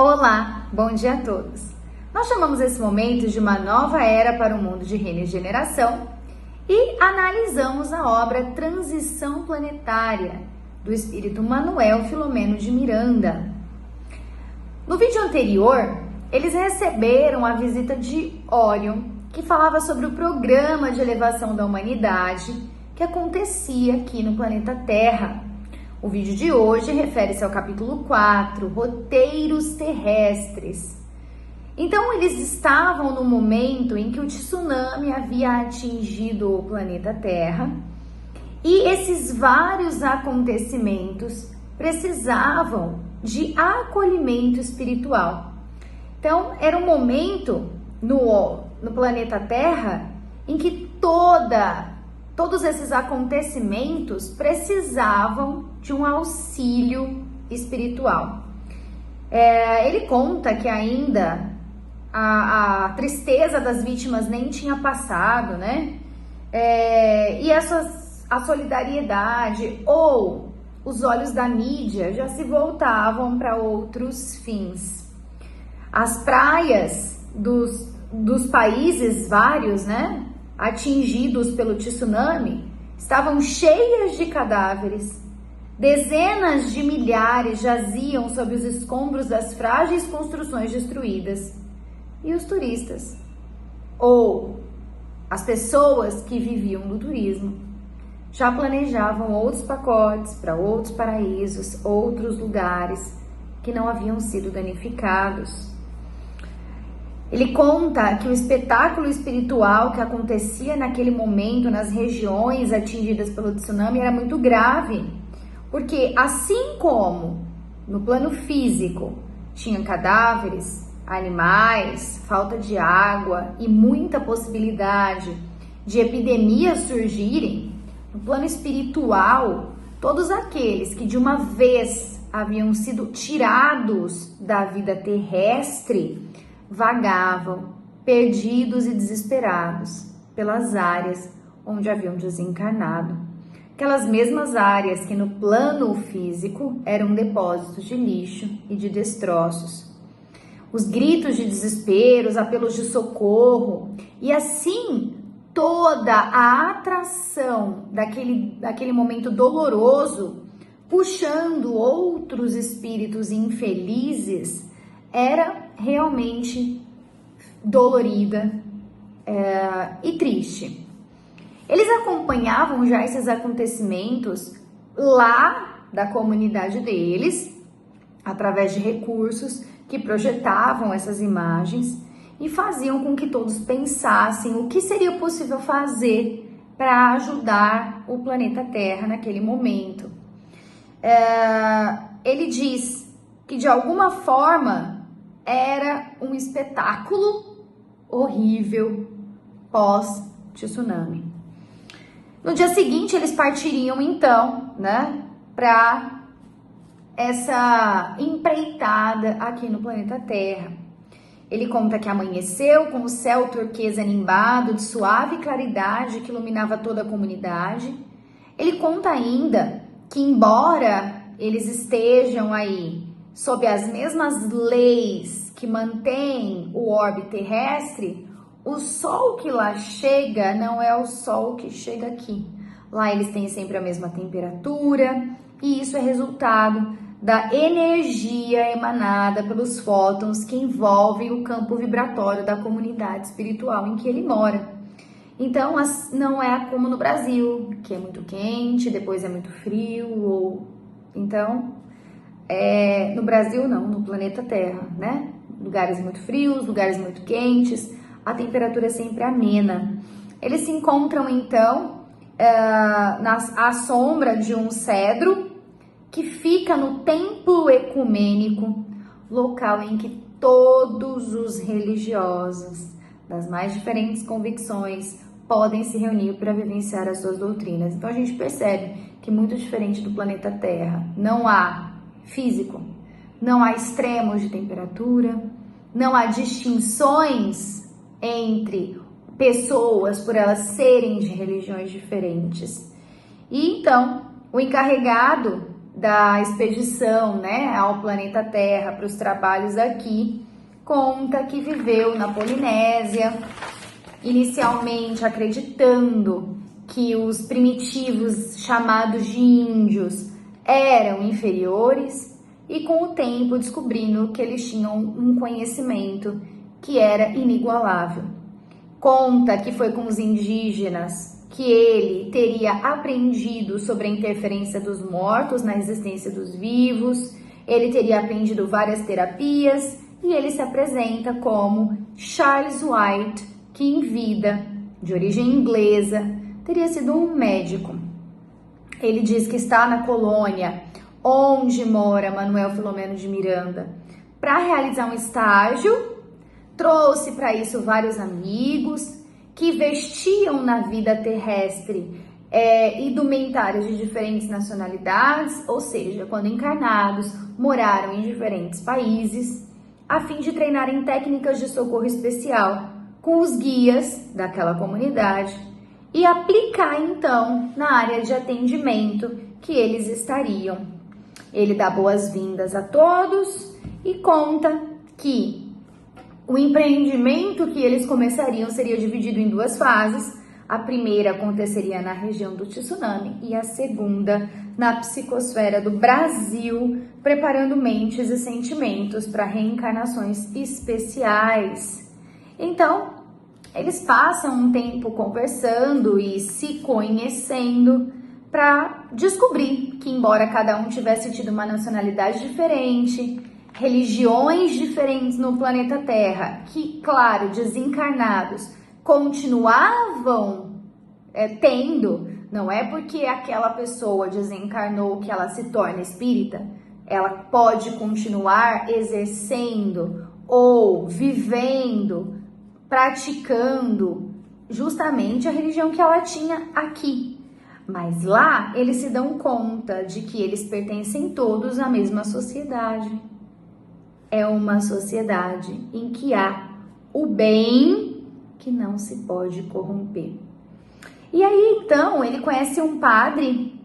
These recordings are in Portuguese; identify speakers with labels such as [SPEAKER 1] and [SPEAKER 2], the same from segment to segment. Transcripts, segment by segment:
[SPEAKER 1] Olá, bom dia a todos. Nós chamamos esse momento de uma nova era para o mundo de regeneração e analisamos a obra Transição Planetária, do espírito Manuel Filomeno de Miranda. No vídeo anterior, eles receberam a visita de Orion, que falava sobre o programa de elevação da humanidade que acontecia aqui no planeta Terra. O vídeo de hoje refere-se ao capítulo 4, Roteiros Terrestres. Então, eles estavam no momento em que o tsunami havia atingido o planeta Terra e esses vários acontecimentos precisavam de acolhimento espiritual. Então, era um momento no planeta Terra em que todos esses acontecimentos precisavam de um auxílio espiritual. Ele conta que ainda a tristeza das vítimas nem tinha passado, né? E a solidariedade ou os olhos da mídia já se voltavam para outros fins. As praias dos países vários, né, atingidos pelo tsunami, estavam cheias de cadáveres. Dezenas de milhares jaziam sob os escombros das frágeis construções destruídas. E os turistas, ou as pessoas que viviam do turismo, já planejavam outros pacotes para outros paraísos, outros lugares que não haviam sido danificados. Ele conta que o espetáculo espiritual que acontecia naquele momento nas regiões atingidas pelo tsunami era muito grave, porque assim como no plano físico tinha cadáveres, animais, falta de água e muita possibilidade de epidemias surgirem, no plano espiritual, todos aqueles que de uma vez haviam sido tirados da vida terrestre vagavam, perdidos e desesperados, pelas áreas onde haviam desencarnado. Aquelas mesmas áreas que no plano físico eram depósitos de lixo e de destroços. Os gritos de desespero, os apelos de socorro e assim toda a atração daquele momento doloroso, puxando outros espíritos infelizes, era realmente dolorida e triste. Eles acompanhavam já esses acontecimentos lá da comunidade deles, através de recursos que projetavam essas imagens e faziam com que todos pensassem o que seria possível fazer para ajudar o planeta Terra naquele momento. Ele diz que de alguma forma era um espetáculo horrível pós-tsunami. No dia seguinte, eles partiriam então, né, para essa empreitada aqui no planeta Terra. Ele conta que amanheceu com o céu turquesa nimbado de suave claridade que iluminava toda a comunidade. Ele conta ainda que, embora eles estejam aí sob as mesmas leis que mantêm o orbe terrestre, o sol que lá chega não é o sol que chega aqui. Lá eles têm sempre a mesma temperatura e isso é resultado da energia emanada pelos fótons que envolvem o campo vibratório da comunidade espiritual em que ele mora. Então, não é como no Brasil, que é muito quente, depois é muito frio, Então, no Brasil não, no planeta Terra, né? Lugares muito frios, lugares muito quentes, a temperatura é sempre amena. Eles se encontram, então, à sombra de um cedro, que fica no templo ecumênico, local em que todos os religiosos das mais diferentes convicções podem se reunir para vivenciar as suas doutrinas. Então a gente percebe que muito diferente do planeta Terra, não há físico, não há extremos de temperatura, não há distinções entre pessoas por elas serem de religiões diferentes. E então o encarregado da expedição, né, ao planeta Terra, para os trabalhos aqui, conta que viveu na Polinésia, inicialmente acreditando que os primitivos chamados de índios eram inferiores e com o tempo descobrindo que eles tinham um conhecimento que era inigualável. Conta que foi com os indígenas que ele teria aprendido sobre a interferência dos mortos na existência dos vivos, ele teria aprendido várias terapias e ele se apresenta como Charles White, que em vida, de origem inglesa, teria sido um médico. Ele diz que está na colônia onde mora Manuel Filomeno de Miranda para realizar um estágio, trouxe para isso vários amigos que vestiam na vida terrestre indumentárias de diferentes nacionalidades, ou seja, quando encarnados, moraram em diferentes países, a fim de treinarem técnicas de socorro especial com os guias daquela comunidade e aplicar então na área de atendimento que eles estariam. Ele dá boas-vindas a todos e conta que o empreendimento que eles começariam seria dividido em duas fases. A primeira aconteceria na região do tsunami e a segunda na psicosfera do Brasil, preparando mentes e sentimentos para reencarnações especiais. Então, eles passam um tempo conversando e se conhecendo para descobrir que, embora cada um tivesse tido uma nacionalidade diferente, religiões diferentes no planeta Terra, que, claro, desencarnados, continuavam tendo, não é porque aquela pessoa desencarnou que ela se torna espírita, ela pode continuar exercendo ou vivendo, praticando justamente a religião que ela tinha aqui. Mas lá eles se dão conta de que eles pertencem todos à mesma sociedade. É uma sociedade em que há o bem que não se pode corromper. E aí, então, ele conhece um padre,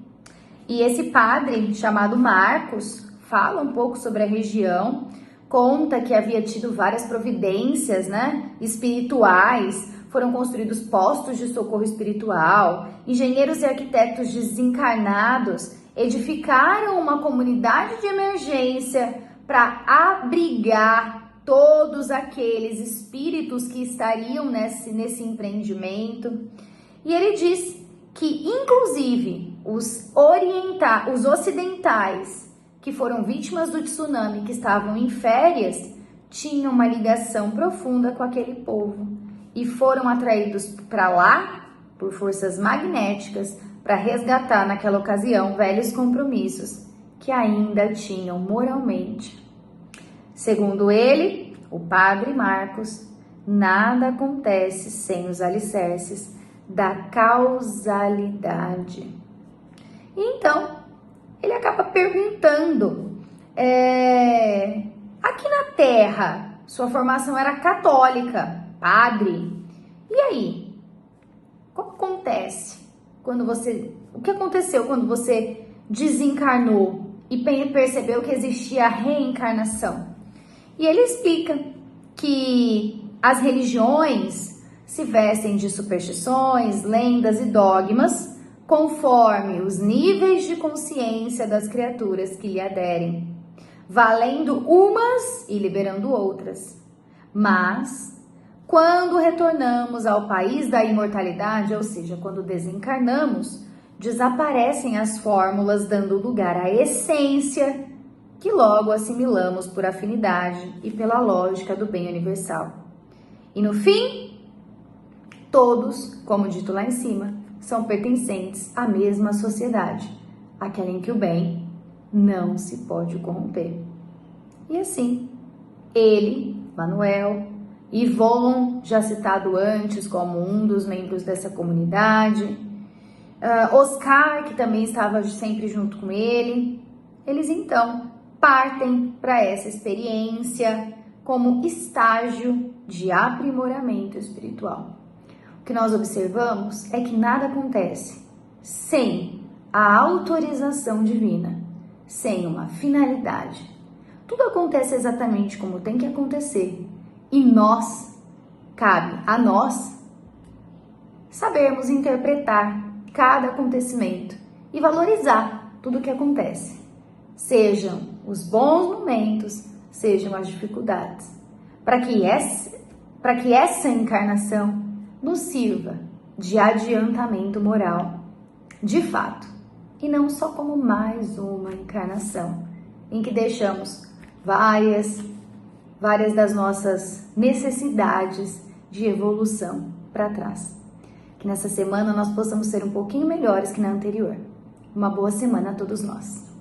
[SPEAKER 1] e esse padre, chamado Marcos, fala um pouco sobre a região, conta que havia tido várias providências, né, espirituais, foram construídos postos de socorro espiritual, engenheiros e arquitetos desencarnados edificaram uma comunidade de emergência para abrigar todos aqueles espíritos que estariam nesse empreendimento. E ele diz que, inclusive, os ocidentais que foram vítimas do tsunami, que estavam em férias, tinham uma ligação profunda com aquele povo e foram atraídos para lá por forças magnéticas para resgatar, naquela ocasião, velhos compromissos que ainda tinham moralmente. Segundo ele, o padre Marcos, nada acontece sem os alicerces da causalidade. E então, ele acaba perguntando, aqui na Terra, sua formação era católica, padre, e aí? Como acontece o que aconteceu quando você desencarnou e percebeu que existia a reencarnação? E ele explica que as religiões se vestem de superstições, lendas e dogmas conforme os níveis de consciência das criaturas que lhe aderem, valendo umas e liberando outras. Mas, quando retornamos ao país da imortalidade, ou seja, quando desencarnamos, desaparecem as fórmulas, dando lugar à essência, que logo assimilamos por afinidade e pela lógica do bem universal. E no fim, todos, como dito lá em cima, são pertencentes à mesma sociedade, aquela em que o bem não se pode corromper. E assim, ele, Manuel, Yvon, já citado antes como um dos membros dessa comunidade, Oscar, que também estava sempre junto com ele, eles então partem para essa experiência como estágio de aprimoramento espiritual. O que nós observamos é que nada acontece sem a autorização divina, sem uma finalidade. Tudo acontece exatamente como tem que acontecer e cabe a nós sabermos interpretar cada acontecimento e valorizar tudo o que acontece, sejam os bons momentos, sejam as dificuldades, para que essa encarnação nos sirva de adiantamento moral, de fato, e não só como mais uma encarnação, em que deixamos várias das nossas necessidades de evolução para trás. Que nessa semana nós possamos ser um pouquinho melhores que na anterior. Uma boa semana a todos nós.